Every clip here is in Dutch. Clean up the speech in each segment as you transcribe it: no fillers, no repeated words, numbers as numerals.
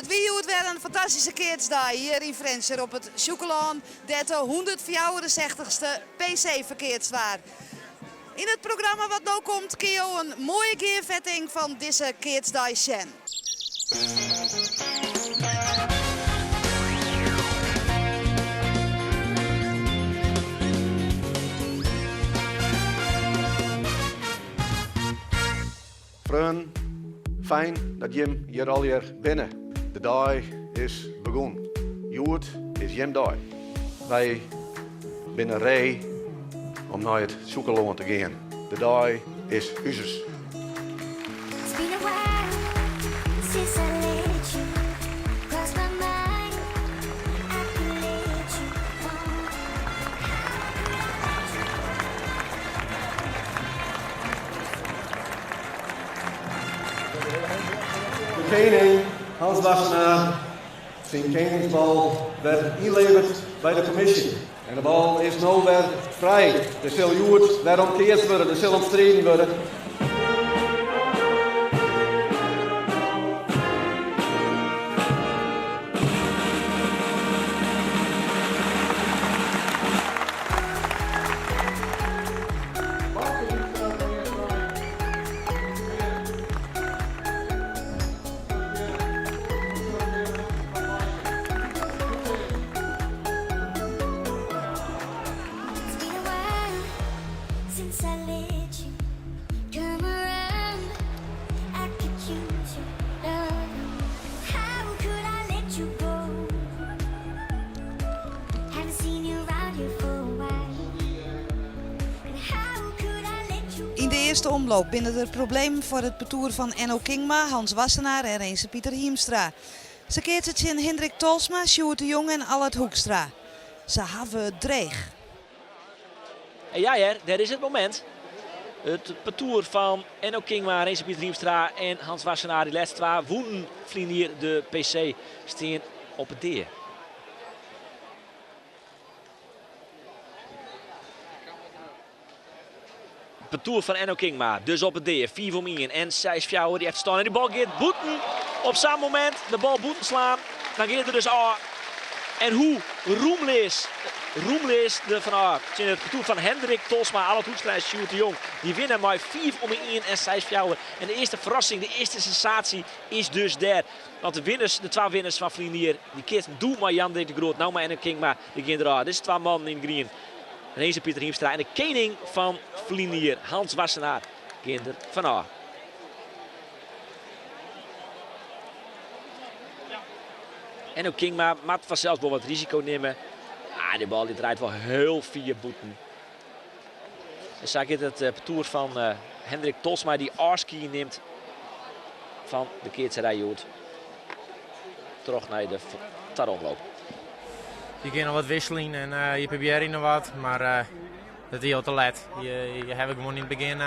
Het wie weer een fantastische keertsdag hier in Frenscher op het Sjoekelaan. Dat de 164ste PC-verkeerswaar. In het programma wat nu komt, kun je een mooie keervetting van deze keertsdag zien. Vrienden, fijn dat Jim hier alweer binnen. De dag is begonnen. Joet is Jim dag. Wij binnen rij om naar het Sjoekelaan te gaan. De dag is uzes. It's been a while since I let you cross my mind. I could let you De koning, Hans Wassenaar, zijn koningsbal werd ingeleverd bij de commissie. En de bal is nu weer vrij. Er zal Joet weer omkeerd worden, er zal omstreden worden. since I let you come around. I could use your love. How could I let you go? Haven't seen you around here for a while. And how could I let you go? In de eerste omloop binnen er problemen voor het parcours van Enno Kingma, Hans Wassenaar en Renze Pieter Hiemstra. Ze keert het in Hendrik Tolsma, Sjoerd de Jong en Allard Hoekstra. Ze hebben het dreig. En ja, daar is het moment. Het parcours van Enno Kingma, Renze Pieter Hiemstra en Hans Wassenaar. Die laatste twee woenen vliegen hier de PC steen op het deer. Parcours van Enno Kingma, dus op het deer. 4 voor mij en 6 fjouwer die heeft staan. En die bal gaat boeten. Op zo'n moment de bal boeten slaan. Dan gaat er dus aan. En hoe roemlees de van Aert. In het parcours van Hendrik Tolsma, Allard Hoekstra en Sjoerd de Jong. Die winnen maar 4 om 1 en 6 fjouwer. En de eerste verrassing, de eerste sensatie is dus daar. Want de twee winners van Vlienier, die keert doen maar Jan de Groot. Nou maar Enno Kingma, die gaan eraan. Dit is 2 mannen in green. Renze Pieter Hiemstra en de koning van Vlienier, Hans Wassenaar, gaan er vanaf. Enno Kingma mag vanzelf wel wat risico nemen. Die bal die draait wel heel 4 boeten. En zo gaat het parcours van Hendrik Tolsma die Arski neemt van de keertserij Joet. Terug naar de taromloop. Je gaat nog wat wisseling en je probeert nog wat, maar dat is heel te laat. Je hebt gewoon in het begin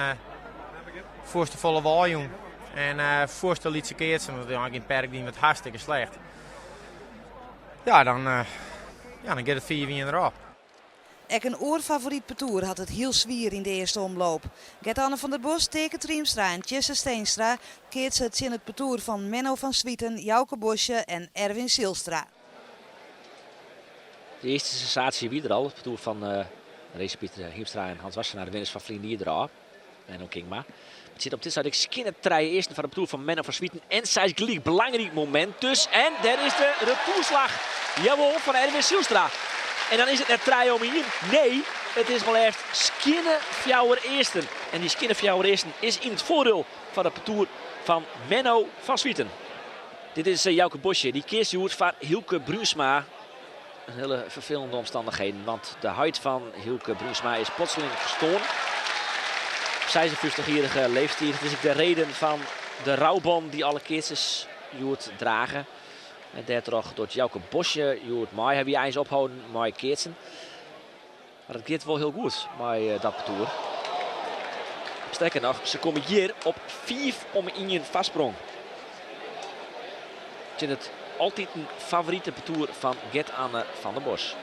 voorste volle volume en voorste lietse keertsen, want het is eigenlijk in het perk die met hartstikke slecht. Ja, dan gaat het 4 erop. Ek een oorfavoriet parcours had het heel zwier in de eerste omloop. Gert-Anne van der Bos, Teke Riemstra en Tjesse Steenstra keert ze het in het parcours van Menno van Swieten, Jouke Bosje en Erwin Silstra. De eerste sensatie wie er al, het parcours van Renze Pieter Hiemstra en Hans Wassenaar, de winnaars van Vlienier eraan. Menno Kingma. Het zit op dit stuk skinnen treien eerst van de parcours van Menno van Swieten en Sijs Gleek. Belangrijk moment dus. En daar is de retourslag. Jawel, van Erwin Silstra. En dan is het net treien om hier. Nee, het is maar echt skinnen fjouwer eersten. En die skinnen fjouwer eersten is in het voordeel van het parcours van Menno van Swieten. Dit is Jouke Bosje. Die keert Joert van Hielke Bruinsma. Een hele vervelende omstandigheden. Want de huid van Hielke Bruinsma is plotseling gestoord. 56-jarige leeftijd. Het is ook de reden van de rouwband die alle keertjes Joert dragen. En daardoor door Jouke Bosje, Joert Maai hebben je eens ophouden, Maai keertsen. Maar het gaat wel heel goed bij dat parcours. Sterker nog, ze komen hier op 4 om 1 vastsprong. Ik vind het altijd een favoriete parcours van Gert-Anne van der Bos.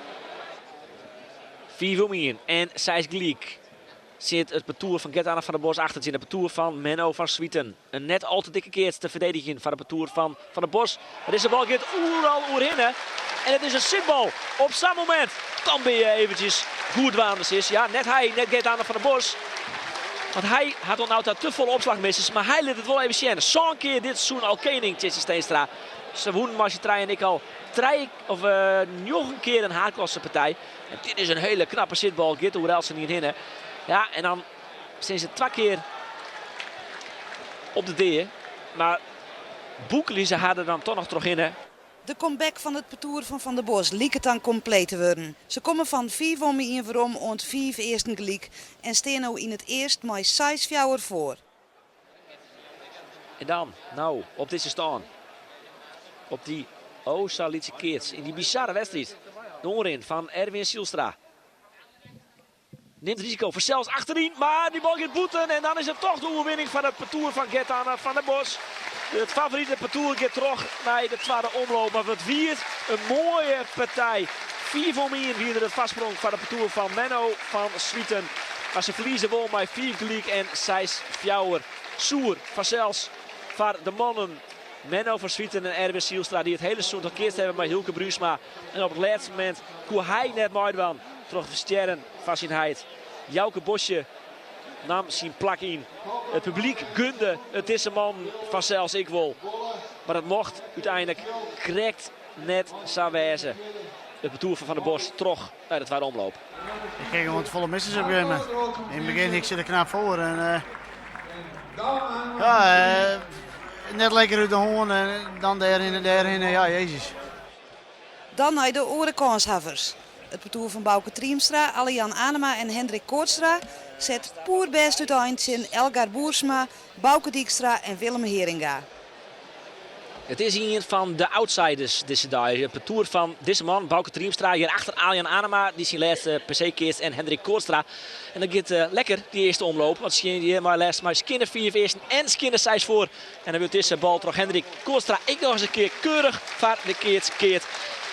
4 om 1 en Sijs Gleek. zit het parcours van Gert-Anne van der Bos achter. Zit het parcours van Menno van Swieten. Een net al te dikke keer te verdedigen van het parcours van der Bos. Er is de bal gaat overal oerhinnen. En het is een simpel. Op zo'n moment kan je eventjes goed waanders is. Ja, net hij, net Gert-Anne van der Bos. Want hij had al nou te volle opslagmissers. Maar hij liet het wel even zien. Zo'n keer dit seizoen al kening, Tjitse Steenstra. Ze wonen Marcietrein en ik al nog een keer een haarklasse partij. En dit is een hele knappe zitbal. Git hoewel ze niet hinnen. Ja, en dan zijn ze 2 keer op de deer. Maar Boekeli, ze hadden dan toch nog terug in. De comeback van het parcours van der Bos liep het dan compleet te worden. Ze komen van 4 om in waarom ont 5 eersten gelijk en staan nu in het eerst met 6 fjouwer voor. En dan, nou, op deze staan. Op die Salietse Keerts. In die bizarre wedstrijd. De onrin van Erwin Sielstra. Neemt het risico voor zelfs achterin. Maar die bal gaat boeten. En dan is het toch de overwinning van het parcours van Gert-Anne van der Bos. Het favoriete parcours gaat terug naar de tweede omloop. Maar het wiert een mooie partij. 4 voor meer weer het vastsprong van het parcours van Menno van Swieten. Maar ze verliezen wel met 4 gelijk en 6 fjouwer. Soer van zelfs van de mannen. Menno van Swieten en Erwin Sielstra die het hele seizoen gekeerd hebben met Hilke Bruusma. En op het laatste moment kon hij net mooi van. Terug de sterren van zijn heid. Jouke Bosje nam zijn plak in. Het publiek gunde het deze man van zelfs ik wil. Maar het mocht uiteindelijk correct net zo wijzen. Het parcours van der Bos terug naar de tweede omloop. Ik kreeg gewoon volle missers op een gegeven moment. In het begin ik zit er knap voor. En, net lekker uit de hoorn en dan daarin. Ja, jezus. Dan naar de orenkanshavers. Het parcours van Bouke Triemstra, Alian Anema en Hendrik Koortstra zet poer best uiteindelijk in Elgar Boersma, Bouke Dijkstra en Willem Heringa. Het is een van de outsiders deze dag. Het parcours van deze man, Bouke Triemstra, hier achter Alian Anema, die zijn laatste PC-keert en Hendrik Koortstra. En dan gaat lekker die eerste omloop, want ze hier maar les maar Skinner 4 eersten en Skinner 6 voor. En dan wil deze bal terug Hendrik Koortstra ik nog eens een keer keurig van de keert.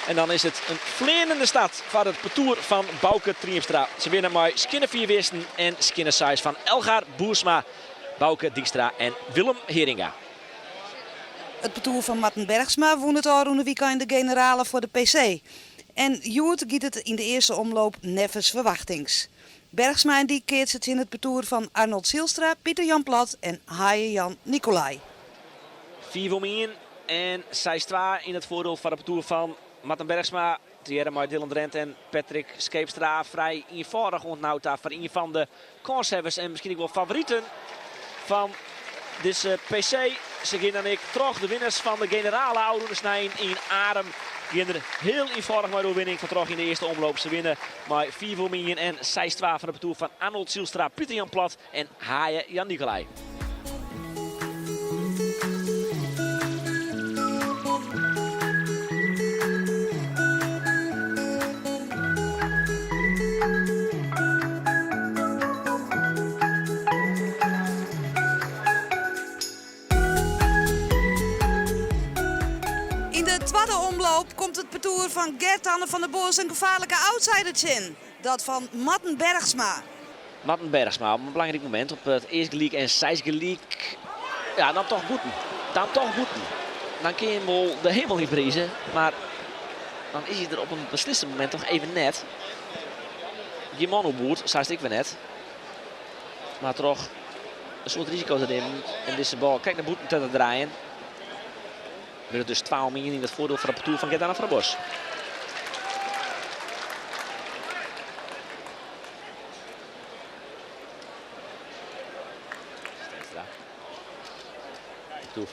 En dan is het een vleerende stad van het parcours van Bouke Triemstra. Ze winnen met Skinner 4 eersten en Skinner 6 van Elgar Boersma, Bouke Dijkstra en Willem Heringa. Het parcours van Marten Bergsma won het al weekend de generale voor de PC. En Joert giet het in de eerste omloop nevens verwachtings. Bergsma en die keert het in het parcours van Arnold Zielstra, Pieter Jan Plat en Haaien Jan Nicolai. 4 voor 1 en 6-2 in het voordeel van het parcours van Marten Bergsma. Thierry met Dylan Drent en Patrick Scheepstra vrij eenvoudig ontnauwd daar voor een van de kanshebbers en misschien ook wel favorieten van deze PC. Ze gaan dan ik terug de winnaars van de generale Oudoenersnijn in Adem. Die gaan er heel eenvoudig maar doorwinning van terug in de eerste omloop. Ze winnen met 4 voor min en 6-2 van de parcours van Arnold Zielstra, Pieter Jan Plat en Haaien Jan Nicolai. Komt het parcours van Gert-Anne van der Bos een gevaarlijke outsider in. Dat van Marten Bergsma. Marten Bergsma op een belangrijk moment op het eerste gelijk en 6 gelijk. Ja, dan toch boeten. Dan kun je hem wel de hemel niet vriezen. Maar dan is hij er op een beslissend moment toch even net. Die man op boert, zei ik weer net. Maar toch een soort risico erin. En deze bal, kijk naar boeten te draaien. We dus 12 miljoen in het voordeel van het parcours van Gert-Anne van der Bos.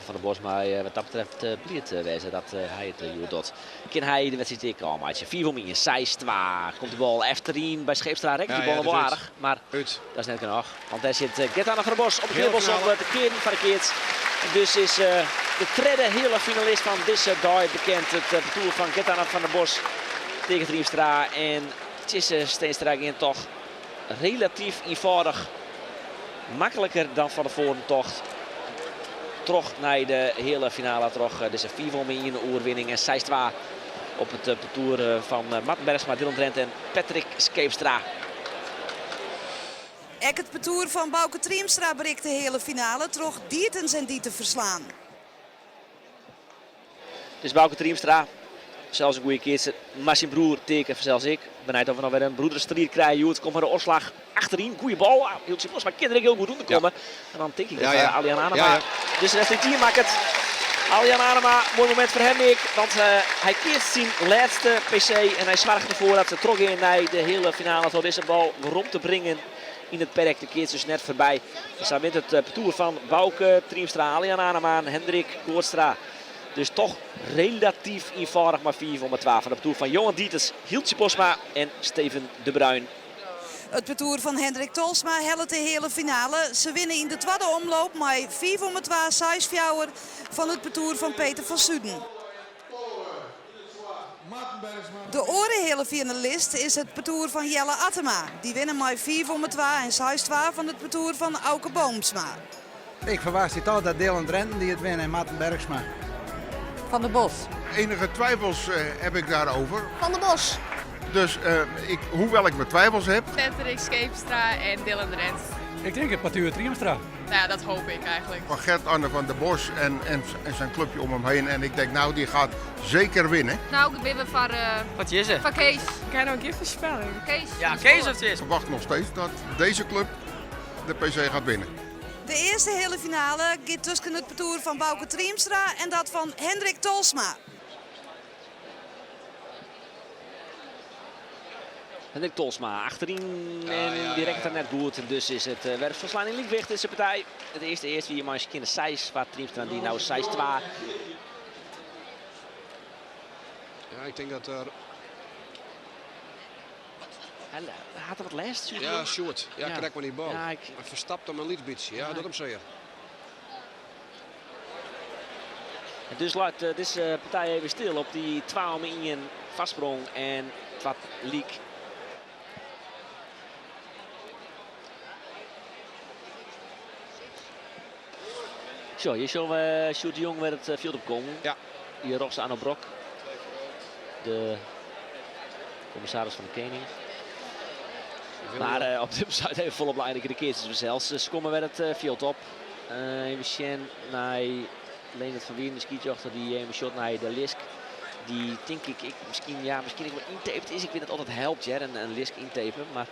Van der Bos, maar wat dat betreft bliert wezen dat hij het doet. Kan hij de wedstrijd komen, maatje. 4 voor 6-2. Komt de bal achterin bij Scheepstra. Rekt die bal wel aardig, maar dat is net genoeg. Want daar zit Gert-Anne van der Bos op het geelbos om de keer niet verkeerd. Dus is de tweede hele finalist van deze dag bekend. Het parcours van Gert-Anne van der Bos tegen Triemstra. En Tjitse Steenstra in toch relatief eenvoudig. Makkelijker dan van de vorentocht. Terug naar de hele finale. Deze 4 voor min oerwinning en 6-2 op het parcours van Marten Bergsma, Dylan Drent en Patrick Scheepstra. Ook het parcours van Bouke Triemstra bereikt de hele finale. Troch Diertens en die te verslaan. Dus Bouke Triemstra, zelfs een goede keertje. Maar zijn broer teken, zelfs ik. Benijd of we nog weer een broederstrijd krijgen. Joet komt maar de opslag achterin. Goeie bal. Hield zich los, maar kinderen heel goed doen te komen. En dan denk ik dat Alian Anema. Ja, ja. Dus de rest team maakt het. Alian Anema, mooi moment voor hem ik. Want hij keert zijn laatste PC. En hij zorgt ervoor dat ze trok in naar de hele finale. Tot deze bal rond te brengen in het perk. De keert dus net voorbij. Dus daar wint het parcours van Bouke Triemstra, Alian Anema en Hendrik Koortstra. Dus toch relatief eenvoudig, maar 4 voor 12 van de parcours van Johan Dieters, Hiltje Bosma en Steven de Bruin. Het parcours van Hendrik Tolsma helpt de hele finale. Ze winnen in de tweede omloop maar 4 voor 12 6-4 van het parcours van Peter van Suden. De oren hele finalist is het parcours van Jelle Attema. Die winnen maar 4 voor 12 en 6-12 van het parcours van Auke Boomsma. Ik verwacht het al dat Dylan Drenten die het winnen en Maarten Bergsma. Van de Bos. Enige twijfels heb ik daarover. Van de Bos. Dus hoewel ik mijn twijfels heb, Patrick Scheepstra en Dylan Drent. Ik denk het Patuur Triemstra. Nou ja, dat hoop ik eigenlijk. van Gert-Arne van der Bos en zijn clubje om hem heen. En ik denk, nou, die gaat zeker winnen. Nou, ik ben weer Wat is het? van Kees. Kan je nou een keer voorspelling? Kees. Ja, Kees of het Ik is. verwacht nog steeds dat deze club de PC gaat winnen. De eerste hele finale gaat tussen het parcours van Bouke Triemstra en dat van Hendrik Tolsma. Hendrik Tolsma achterin en direct er net goed. En dus is het werfverslaan in linksweg tussen de partij. Het eerste wie je maar in de 6 waar Triemstra die nou 6-2. Ja, ik denk dat er... Hij had er wat last. Ja, short. Ja, Ja. krijg maar die bal. Ja, Hij verstapt hem een lietsbietje. Ja, dat hem zeker. En dus laat deze partij even stil op die 12 in vastsprong en wat leak. Zo, hier zullen we Sjoerd de Jong met het veld opkomen. Ja. Hier Rox Arno Brok, de commissaris van de Koning. Maar op dit moment even volop belangrijk de keertjes zelfs. Ze komen weer het veld op. Even zien naar Leonard van Wieren, de skijochter, die even shot naar de Lisk. Die denk ik misschien ik wat intaped is. Ik vind het altijd helpt, ja, een Lisk intapen. Maar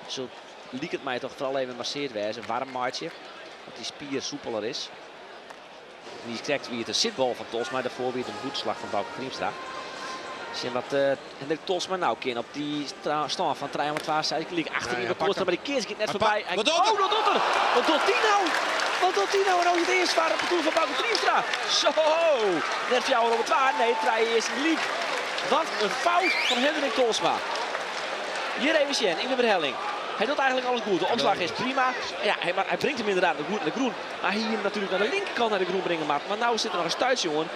zo liep het mij toch vooral even masseerd wezen. Een warm maatje, dat die spier soepeler is. Die krijgt weer de zitbal van Tolsma, maar daarvoor weer een voetslag van Bouke Triemstra. Zien wat Hendrik Tolsma nou kan op die stand van 312 zei ik achterin de poort, maar die keer gaat net voorbij. Wat doet er? Wat doet er? Wat doet die nou? Wat doet hij nou? En ook het eerste zware parcours van Bouke Triemstra. Zo, net voor jou op het waar. Nee, het rijden is in de league. Wat een fout van Hendrik Tolsma. Hier even zien in de verhelling. Hij doet eigenlijk alles goed. De omslag is prima. Ja, hij brengt hem inderdaad naar de groen. Maar hier natuurlijk naar de linkerkant naar de groen brengen. Maar nou zit er nog een stuits, jongen.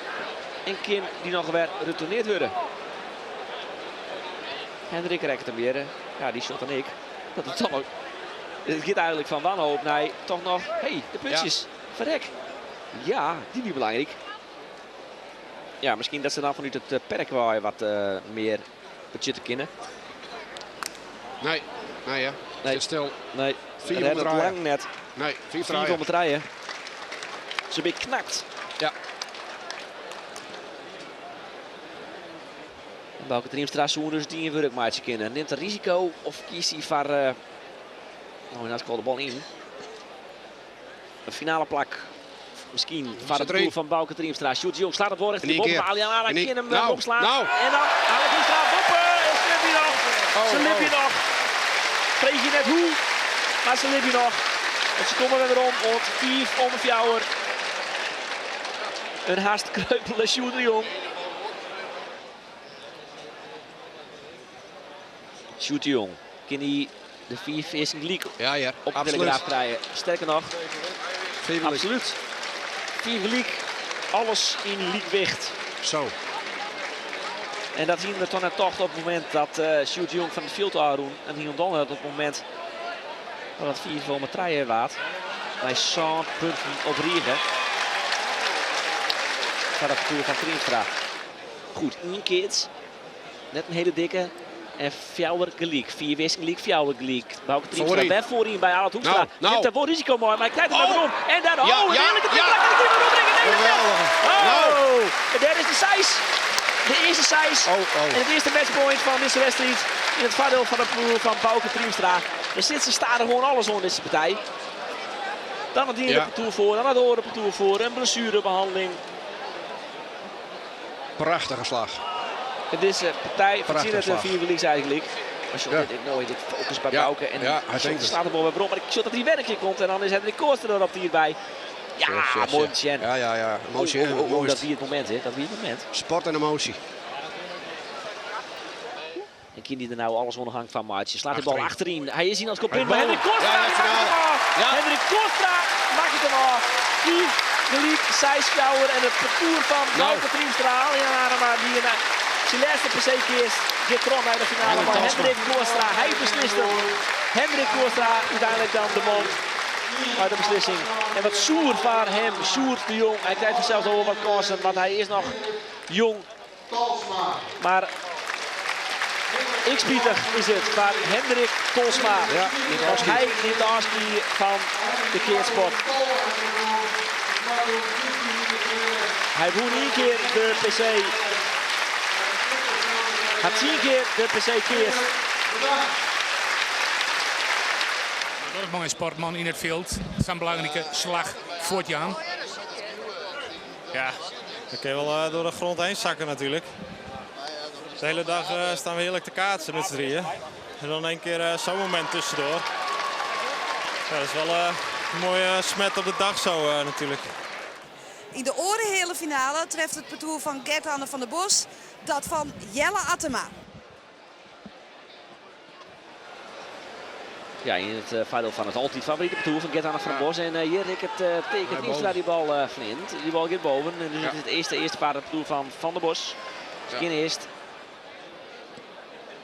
En kind die nog weer retourneerd worden. Hendrik rekt hem weer. Ja, die shot dan ik. Dat is toch nog... Het gaat eigenlijk van wanhoop naar toch nog... Hey, de puntjes. Verrek. Ja, die niet belangrijk. Ja, misschien dat ze dan vanuit het perk wel wat meer budgetten kennen. Nee, nee ja. Nee. Zit stil. Nee, 4 redden om het het lang net. Nee, 4 4 om het rijden. Ze ben knakt. Ja. Bouke Triemstra zo'n dus die een werkmaatje kennen. Neemt een risico of kiest hij voor... nou, nou komt de bal in. Een finale plak. Misschien van het doel van Bouke Triemstra. Sjoerd de Jong slaat het woord echt in de bom. Maar Alian Ara kan hem nou, opslaan. nou. En dan Alian Triemstra boppen. En ze liep hij nog. Ze liep hij nog. Vreeg je net hoe. Maar ze liep hij nog. En ze komen weer om. Want 4 om 4. Een haast kreupele Sjoerd de Jong. Sjoerd de Jong. Kan hij de 4 eerste league Ja, ja. op de Absoluut. Telegraaf krijgen? Sterker nog, Absoluut. absoluut. 4 league, alles in league wicht. Zo. En dat zien we toch net toch op het moment dat Sjoerd de Jong van het veld aandoen. En hier dan op het moment dat het 4 voor met treien waard. Bij 100 punten op Riegen. Van het toer van Triemstra. Goed, 1 keer. Net een hele dikke. En Fjouwer gelijk. 4 wisseling gelijk, Fjouwer gelijk. Bouke Triemstra Voorin. weg voorin bij Arnold Hoekstra. Nou. Dit wordt risico mooi, maar hij krijgt hem naar om. En daar, Ja, een ja, heerlijke ja. trap. Kan hij opbrengen? Nee, Geweldig. En daar is de Sijs. De eerste Sijs. En het eerste matchpoint van deze wedstrijd. In het voordeel van de ploeg van Bouke Triemstra. Er zit ze staan er gewoon alles onder deze partij. Dan het hier op toer voor, dan het oor op toer voor. Een blessurebehandeling. Prachtige slag. Het is een partij van Prachtig het slag. vierde verlies eigenlijk. Als je dit mooi, dit focus bij Bouke. En hij denkt het. slaat de bal bij Brom. Maar ik zie dat hij werkje komt. En dan is Hendrik Koorster er op hierbij. Ja, mooi Tjen. Ja. Emotie, hè? Mooi. Dat wie het moment is. Dat wie het moment. Sport en emotie. En Kien die er nou alles onder hangt van Maartje. Slaat de bal achterin. Hij is hier als kopin. Hij Maar Hendrik Koorster Ja, finale. Ja. Hendrik Koorster maakt het hem af. 4 gelijk, Sijs Fjouwer en het parcours van Bouke Triemstra. Ja, maar die zijn laatste per se keer gaat rond naar de finale van Hendrik Koorster. Hij beslist hem. Hendrik Koorster uiteindelijk dan de man uit de beslissing. En wat zoer van hem, Sjoerd de Jong. Hij krijgt zichzelf al wat kansen, want hij is nog jong. Maar x-pieter is het van Hendrik Tolsma. Ja, Want hij neemt de afski van de keersport. Hij won 1 keer de PC. Had 10 keer de PC keert. Dorpman en sportman in het veld. Dat is een belangrijke slag voor het Jan. Ja, dan kun je wel door de grond heen zakken natuurlijk. De hele dag staan we heerlijk te kaatsen met z'n drieën. En dan 1 keer zo'n moment tussendoor. Ja, dat is wel een mooie smet op de dag zo natuurlijk. In de orenhele finale treft het parcours van Gert-Anne van der Bos dat van Jelle Attema. Ja, in het voordeel van het altijd favoriete parcours van Gert-Anne van der Bos. En hier ik het teken Triemstra die bal flint. Die bal gaat boven. En dus het is het eerste parcours van der Bos. Skin eerst.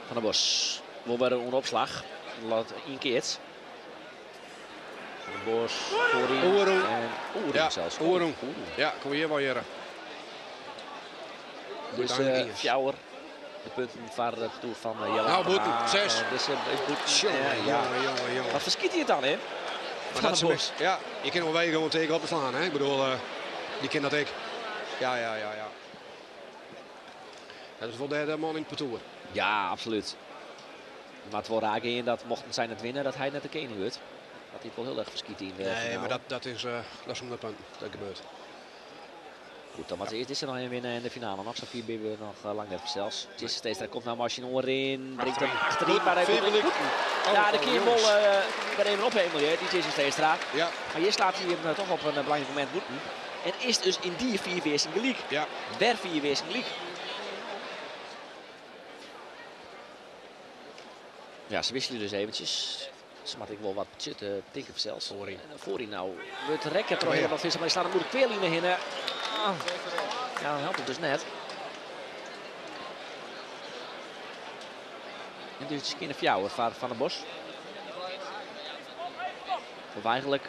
Van der Bos. We hebben een opslag. Laat 1 keer. Van der Bos. Voorin. Oeroen. En zelfs. Oeroen. Ja, kom hier wel jaren. Dus Fjouwer. De punten van het parcours van Jelle. Nou, Boeten. 6. Dus Jongen. Wat verschiet hij het dan, hè? Maar Van dat der Bos. is, ja, je kan nog wel gewoon tegen op te slaan. Hè? Ik bedoel, die kan dat ik. Ja. Dat is wel de derde man in het parcours. Ja, absoluut. Maar het wordt raak in dat mochten zij het winnen, dat hij net de koning wordt. Dat hij het wel heel erg verschiet in de finale. Maar dat is om de punt. Dat gebeurt. Goed, dan was eerst is er nog een winnen in de finale. Nog zo'n 4 we nog lang net zelfs. Jesse steeds, daar komt nou machine onderin. Brengt hem achterin, maar hij komt in goed. Ja, de keer wil bij even ophemelen, die Jesse Steenstra. Ja. Maar hier slaat hij hem toch op een belangrijk moment Boeten. En is dus in die 4 weersing gelijk. Ja. Der 4 weersing gelijk. Ja, ze wisselen dus eventjes. Smat ik wel wat tikken zelfs. Voorin nou. Het rekken proberen wat vissen, maar hij slaat een moeilijk kweerline in. Ja, dan helpt het dus net. En dus is het Fjouwer van der Bos. Of eigenlijk.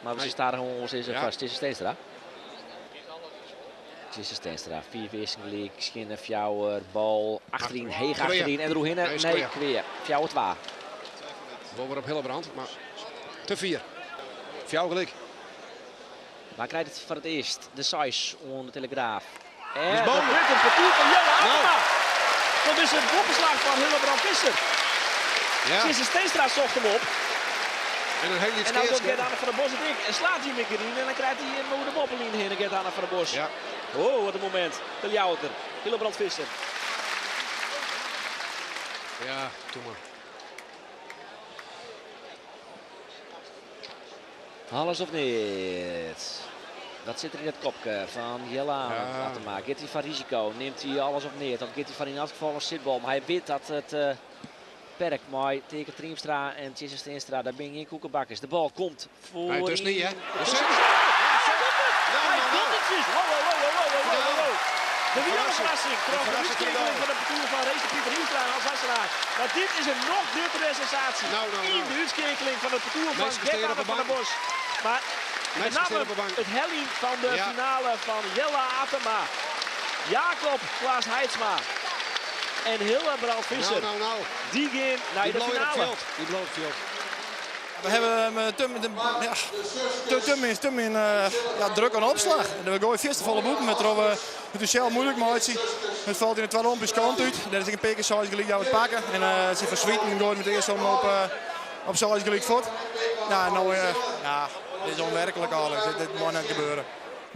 Maar we staan gewoon vast. Het is Steenstra. Het is Steenstra. 4 weersing gelijk. Skinner, Fjouwer, bal. Achterin, Heeg achterin. En Roehinnen. Nee, Kweer. Fjouwer 2. Bal weer op Hillebrand, maar te 4. Fjouwer gelijk. Maar krijgt het voor het eerst de Sijs onder de Telegraaf. En dat wordt een parcours van Jelle Attema. Dat is een boppenslag van Hillebrand Visser. Ja. Sinds Steenstra zocht hem op. En een heel iets En dan keers. doet Gert-Anne van der Bos het ding. En slaat hij hem erin. En dan krijgt hij een mooie boppelien in Gert-Anne van der Bos. Ja. Oh, wat een moment. De Ljouwter. Hillebrand Visser. Ja, doe maar. Alles of niet? Dat zit er in het kopje van Jelle Attema. Gaat hij van risico? Neemt hij alles of niet? Dan gaat hij van in elk geval een zitbal. Maar hij weet dat het perk mooi tegen Triemstra en Jesse Steenstra. Daar ben je in koekenbakkers. De bal komt voor. Nee, het is niet, hè? Hij komt het vis. De wereldverrassing. Trouwens, de uitschakeling van de parcours van race Pieter Hiemstra en Hans Wassenaar. Maar dit is een nog dichtere sensatie. In de uitschakeling van het parcours van Gert-Anne van der Bos. Maar met name het helling van de finale van Jelle Attema. Jacob Klaas Heidsma. en Hildebrand Visser. Nou. Die gaan naar de finale. Die bloot veld. We hebben te min druk aan opslag. We gooien vierste volle boeken met het is heel moeilijk, maar het valt in de tweede Olympische kant uit. Dat is een paar keer zoals gelijk dat we het pakken. En ze verswieten gooien met eerst om op zoals gelijk voet. Ja, nou dit is onwerkelijk alles. Dit moet niet gebeuren.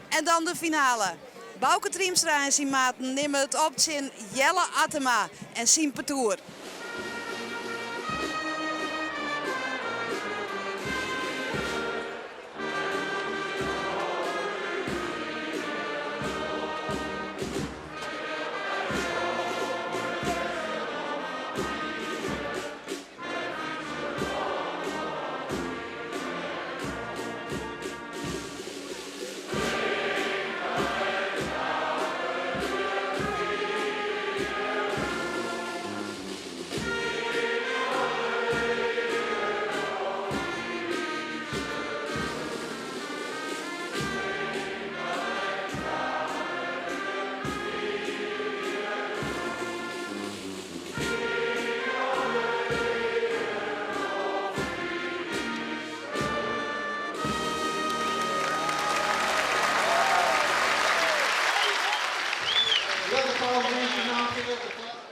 En dan de finale. Bouke Triemstra en zijn maten nemen het op in Jelle Attema en Sien Petoer.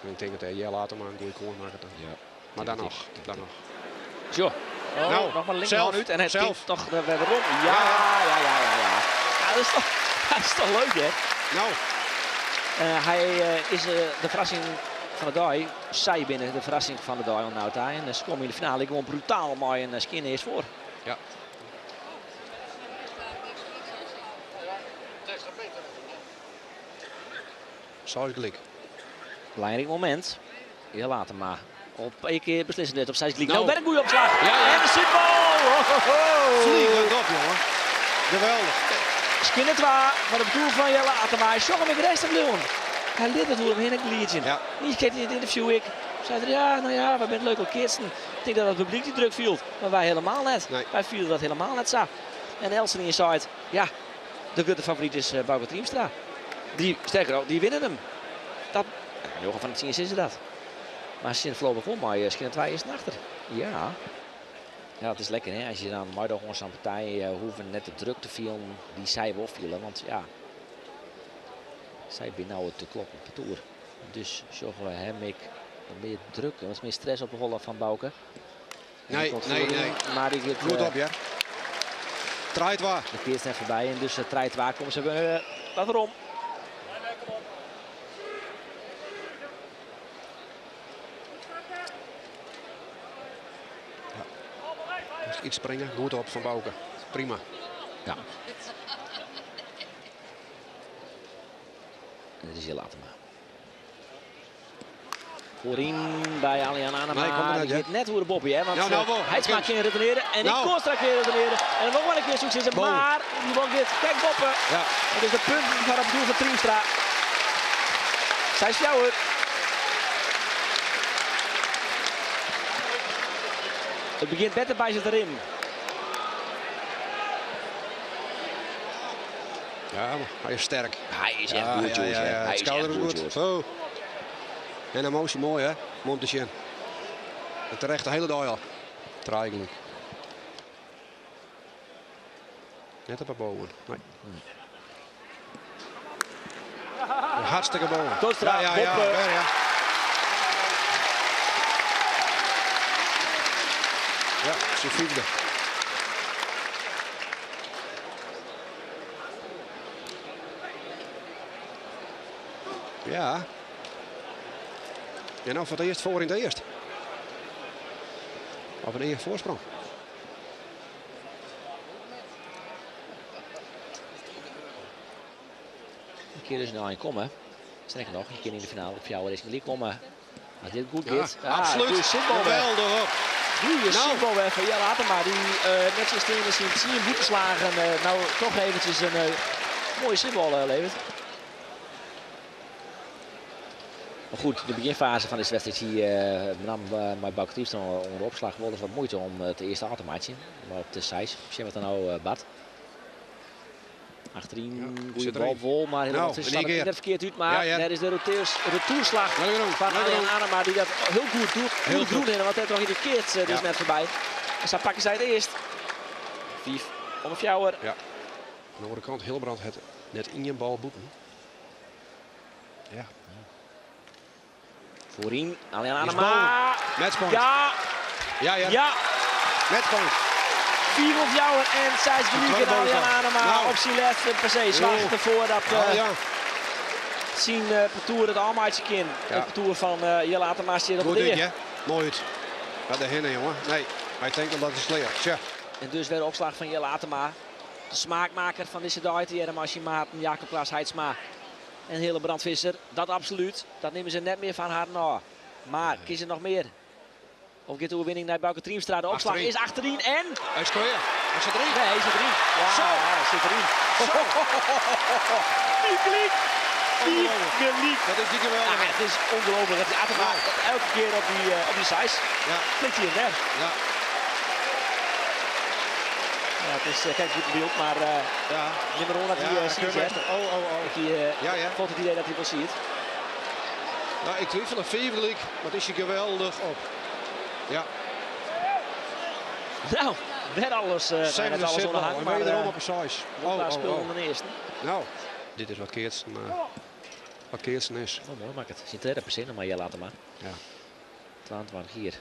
Ik denk dat hij jij later maar een goede koor maken. Ja. Maar dan nog. Zo. Nou, nog maar links zelf, uit en het zelf. komt toch weer rond. Ja. Ja, dat is toch leuk, hè? Nou. Hij is de verrassing van de dag. Zij binnen de verrassing van de dag. Nou, en ze komen in de finale gewoon brutaal maar een skin eerst voor. Ja. Zo is gelijk. Belangrijk moment. Heel later maar. Op één keer beslissen dit op 6 gelijk. Nou. Nou ben ik goeie opslag. Ja. En de sitbal. Vliegend op, jongen. Geweldig. Skinnet waar van de bedoel van Jelle Attema. Hij zag hem in de rest van Leeuwen. Hij leert het hoe hem heen een liedje. Ja. Niet keek in het interview ik. Zei er, ja, nou ja, we zijn leuk op Kirsten. Ik denk dat het publiek die druk viel. Maar wij helemaal net. Nee. Wij vielen dat helemaal net zo. En Elsen inside, ja, de grote favoriet is Bouke Triemstra. Sterker nog, die winnen hem. Dat, Johan van het zien is dat. Maar sinds voorlopig om, maar Skinnet 2 is achter. Ja. Ja, het is lekker hè. Als je dan maar gewoon zo'n partij hoeven net de druk te vielen die zij wel vielen. Want ja, zij binnen nou te kloppen op de toer. Dus zorgen we hem ik meer druk, wat meer stress op de rollen van Bouke. Nee. Maar die gaat, Goed op, ja. Draait waar. de keert net voorbij en dus draait waar komen ze wat erom. Iets springen, goed op van Bouke. Prima. Ja. En dat is hier later maar. Voorin bij Alian Anema. Nee, komt er net, die weet net hoe de Bobby, hè? Want Nou, wel. hij maakt geen reteneren en Nou. ik kon straks weer reteneren. En nog wel een keer succes. Boom. Maar die bal dit. Kijk Boppen. Ja. Het is de punt van het doel van Triemstra. Zij is jou hoor. Het begint beter bij zit erin. Ja, maar hij is sterk. Hij is echt goed, Joos. Hij Het is schouder echt is goed, goed. Joos. Oh. En een motie mooi, hè? Montesien. En terecht de hele dag al. Eigenlijk. Net op boven. Nee. Hartstikke boven. Toostra, Boppen. Ja. Ja, zijn vierde. Ja. En nou voor het eerst voor in het eerst. Op een eerste voorsprong. Een keer dus nou in komen. Sterker nog, je kan in de finale op jouw Racing League komen. Als dit goed Ja, gaat. absoluut. Goeie sitbal weg. Geweldig op. Goeie Nou. sitbal weg van Jelle Attema. Die net zoals trainer zien voeten slagen. Nou toch eventjes een mooie sitbal levert. Maar goed, de beginfase van deze wedstrijd zie je met name bij Bouke Triemstra onder opslag wel eens wat moeite om het eerste automaatje. Maar op de 6, zie je wat er nou bad. Achterin, goede zit bal erin. vol, maar helemaal Nou, tussen in staat één het keer. net verkeerd uit. Maar Ja. daar is de retourslag Wederom, van wederom. Arjan Anema die dat heel goed doet. Heel Heel goed. goed, want hij toch in de keert dus Ja. net voorbij. En zo pakken zij het eerst. 5 om een fjouwer. Ja. Aan de andere kant, Hilbrand het net in je bal boeten. Ja. Voorin, Arjan Is Anema. Matchpoint. Ja, Ja, ja. ja. Matchpoint. 4 om fjouwer en 6 tweede minuten. En Arjan bovenaan. Anema Nou. op zijn left per se. Zwacht ervoor dat Ja. zien Petoer het allemaal uit zijn kin. Ja. Het Petoer van Jelle Atema zit op Goed de dit, eer. ja. Mooi uit. Wat de hinnen, jongen. Nee, hij denkt dat is slecht. Tja. En dus weer de opslag van Jelle Atema. De smaakmaker van deze dag. Jerem Maarten, Jacob Klaas Heidsma en hele Brandvisser. Dat absoluut. Dat nemen ze net meer van haar na. Maar kiezen nog meer. Of gaat de overwinning naar Bouke Triemstra. De opslag Achterin. is achterin en... Hij is klaar. Hij zit erin. Nee, hij zit erin. Ja, Zo. hij zit erin. Die kliek. Die kliek. Dat is die geweldig. Nou, het is ongelooflijk dat die Atema elke keer op die size Ja. klikt hij in weg. Ja. Ja, het is geen goed beeld, maar Ja. nummer 1 dat hij ziet. keurmeester. Oh. Ja, ja. Vond het idee dat hij wel ziet. Nou, ik twijfel een Feverlijk, maar het is je geweldig op. Ja. Nou, net alles, net Zevende alles zitbal. onderhang, En maar wederom op een size. daar speelde de eerste. Nou, dit is wat Keertsen, wat Keertsen is. Oh, mooi maakt het. Zit er per se nog maar, laten maar. Ja. 22 hier,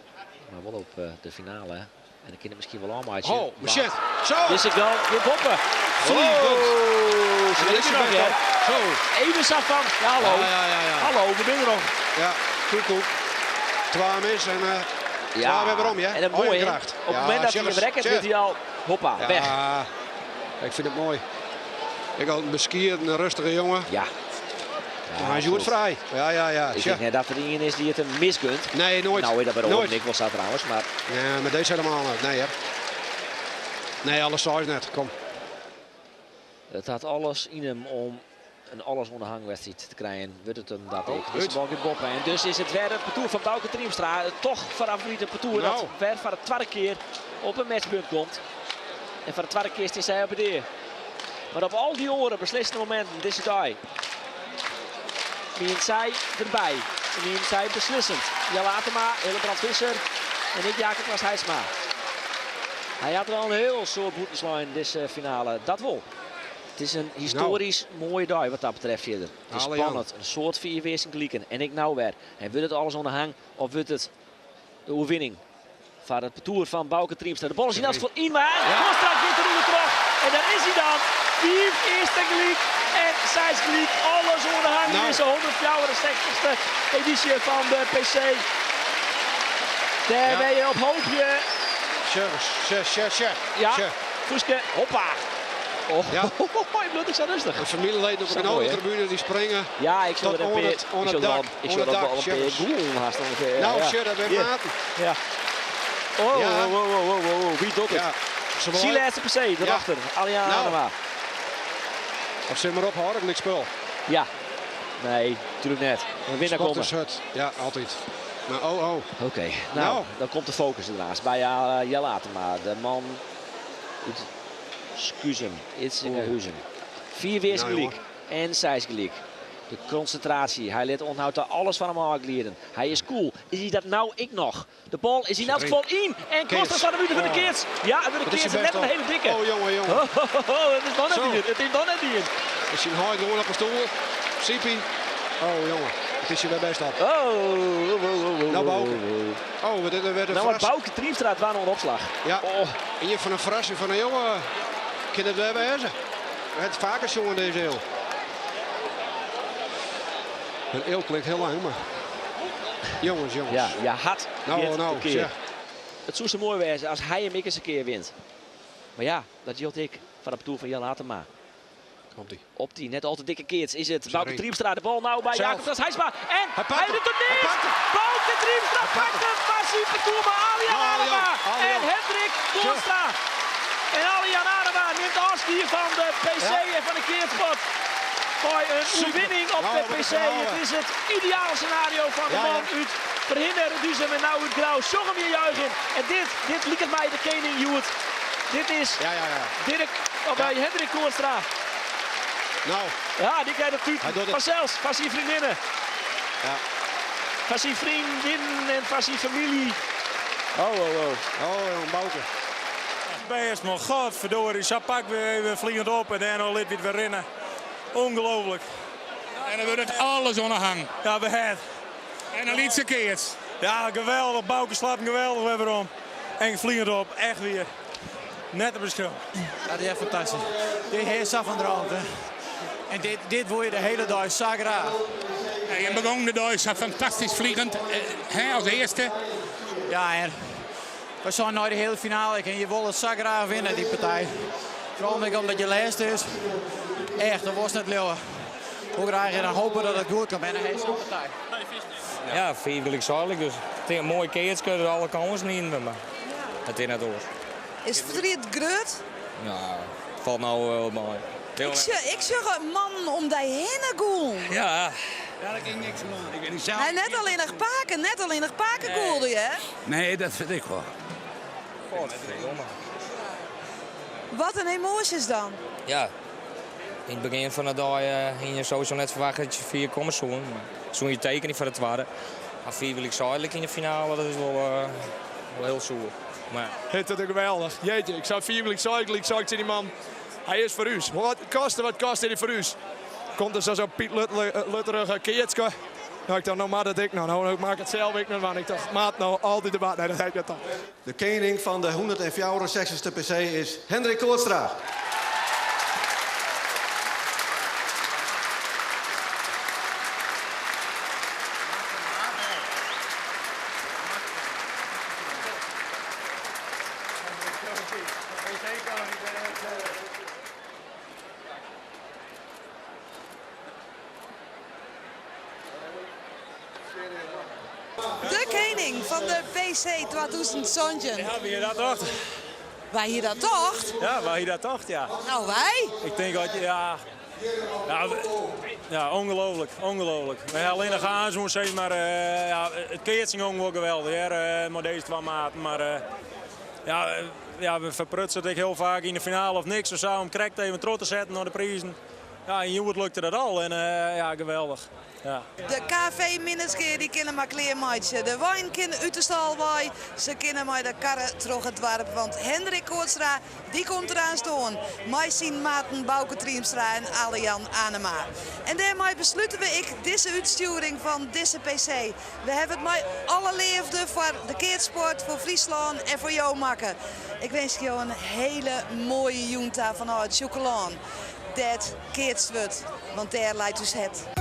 maar wel op de finale. Hè. En dan kunnen misschien wel allemaal uitje. Oh, shit. Zo! Dus ik wel weer poppen. Vliegend. Ze Dat is is er nog, best hè. wel. Zo. Even zag van, ja hallo. Ja. Hallo, we zijn er nog. Ja, koek. 12 mensen en Ja, weer waarom, ja? en het mooie, hè, kracht. op het moment dat hij hem rekken, doet hij al, hoppa, weg. Ja, ik vind het mooi. Ik had een beskier, een rustige jongen. Ja. Maar hij is goed vrij. Ja. Ik denk net dat er iemand is die het hem misgunt. Nee, nooit. Nou, dat bij de Nooit. ik wel staat trouwens, maar... Nee, maar deze helemaal niet. Nee, hè. Nee, alles size net. Kom. Het had alles in hem om een alles onderhangwedstrijd te krijgen. Wordt het hem dat ik. uit. Dus de bal gaat boppen. En dus is het weer het parcours van Bouke Triemstra. Toch favoriete parcours dat Nou. weer voor de tweede keer op een matchpunt komt. En voor de tweede keer is hij op de eer. Maar op al die oren beslissende momenten, deze dag. Mien zij erbij. Mien zij beslissend. Jelle Atema, Hillebrand Visser en ik Jacob Klaas Heidsma. Hij had wel een heel soort boetenslijn in deze finale. Dat wel. Het is een historisch mooie dag wat dat betreft verder. Het is Alle spannend. Een soort vierweersing gelijken. En ik nou weer. En wordt het alles onderhang of wordt het de overwinning van het parcours van Bouke Triemstra. De bal is in als voor Inma. Kostra gaat er nu terug. En daar is hij dan. 4 eerste gelijk en 6 gelijk. Alles onderhang in deze 164ste editie van de PC. Daar ben je op hoopje. Ja, Fuske, hoppa. Oh, Ja. mooi bloed, ik zo rustig. Een familieleden op Zo een mooi, oude hè? tribune die springen. Ja, ik zou Tot er een onder peer, het- onder het dak, ik onder zou het er wel dak, een peer Sherris. goel haast ongeveer. Nou, ja. shit, dat ben Ja. Maarten. Ja. Oh, Ja. wow. Wie doet het? Ja. Zie laatste per se, erachter. Aliana Nou. Anema. Of zit maar op, hoor, niks spul. Ja. Nee, natuurlijk net. Een winnaar komen. Spottershut. Ja, altijd. Maar oh. Oké, nou, Nou. dan komt de focus ernaast bij Jelle Atema. De man uit Skuzem, Itzingerhuizen. 4 weers Nou, gelijk en 6 gelijk. De concentratie, hij let onthoudt daar alles van hem aangleden. Hij is cool. Is hij dat nou ik nog? De bal is in elk geval in. En Koster van de minuten voor de Keerts. Ja, en voor de Wat is Keerts je net best een op? hele dikke. Oh, jongen. Het is dan net Zo. niet. Het is dan net niet. Is hij een haai gewoon op een stoel? Siepie. Oh, jongen. Het is je weer best op. Nou, Bouke. Oh, dit werd een Nou, wat verrassing. Bouke Triemstra waar nog een opslag. Ja. Oh. En je van een verrassing van een jongen. Kan het weer wezen. Het vaker jongen deze eeuw. Een eeuw klinkt heel lang, maar... Jongens. Ja, je had dit Nou, een keer. zeg. Het zou zo mooi wezen als hij hem eens een keer wint. Maar ja, dat jot ik van de toer van Jelle Atema. Komt-ie. Op die net al te dikke keerts is het. Sorry. Bouke Triemstra, de bal nou bij Zelf. Jacob Klaas Heidsma. En Hij pakt hij hem. doet het Hij niet. pakt hem. Bouke Triemstra Hij pakt pakt hem. Maar super toer bij Alian Nou, Anema. Alian. En Hendrik Koolstra. En Alian Anema neemt afstand van de PC en van de keertspot. Voor een overwinning op Nou, de wat een PC. verhaal, Het hè. is het ideale scenario van de Ja, man ja. uit Verhinderen Duizem en nou uit Grauw. Zong hem weer juichen. En dit liet het mij de koning Joet. Dit is Ja. Dirk, of bij Hendrik Koolstra. Nou, Ja, die krijgt het Hij tuut. doet het. Vanzelfs, van zijn vriendinnen. ja. Van zijn vriendinnen en van zijn familie. Oh. Oh, Bouke. Best maar godverdorie, zo pak we vliegend op en dan liet weer rennen. Ongelooflijk. En dan wordt het alles onderhang. Ja, we het. En dan liet ze keert. Ja, geweldig. Bouke slaat hem geweldig weer om. En vliegend op, echt weer. Net op de schil. Ja, die is fantastisch. Dit is zo van de rand. Hè. En dit wil je de hele dag zo graag. En je begon de dag zo fantastisch vliegend. Als eerste. Ja, en we zijn naar de hele finale en je wil het zo graag winnen, die partij. Vooral omdat je laatste is. Echt, dat was net leeuwen. Hoe graag je dan hopen dat het goed komt en dan heeft zo'n partij. Ja, veel wil ik zorgelijk. Dus ik denk een mooie keertje kunnen alle kansen niet in. Maar het is net door. Is het verdriet groot? Nou, het valt nou wel mooi. Ik zeg een man om die heen gaan. Ja. Ja, dat ging niks aan. Ik weet niet zelf. Hij net alleen nog paken goelde je, hè? Nee, dat vind ik wel. Godverdomme. Wat een emoties dan. Ja. In het begin van de dag ging je sowieso net verwachten dat je 4 komt zoen. Zo'n je tekening van het tweede. Maar 4 wil ik zakelijk in de finale, dat is wel heel zoel. Maar Het is geweldig. Jeetje, ik zou 4 wil ik zakelijk, ik die man. Hij is voor u. Wat kost hij voor u? Komt er zo'n Piet Lutterige keertje. Nou, ik dacht, nou maar dat ik nou maak het zelf ik nog, want ik dacht, maat nou altijd de baat. Nee, dat heb je toch. De koning van de 164ste PC is Hendrik Koortstra. De koning van de PC 2000. Ja, wie je dat dacht? Wij hier dat toch? Ja, waar je dat dacht, ja. Nou, wij? Ik denk dat ja, ongelooflijk. We hebben alleen nog aan zo'n zeggen, maar het keertje ging wel geweldig, hè, maar deze 2 maanden. Maar we verprutsen het heel vaak in de finale of niks. We zouden hem correct even terug te zetten naar de prijzen. Ja, in Joert lukte dat al en geweldig. Ja. De KV-minneskeer die kunnen maar kleermaatje. De wijn kan uit de stal waai. Ze kunnen maar de karren terug het dorp. Want Hendrik Koortstra die komt eraan staan. Mij zien maten Bouke Triemstra en Alian Anema. En daarmee besluiten we deze uitsturing van deze PC. We hebben het met alle liefde voor de keertsport, voor Friesland en voor jou maken. Ik wens je een hele mooie junta vanuit Chocolaan. Dat keertst wordt, want daar leidt dus het.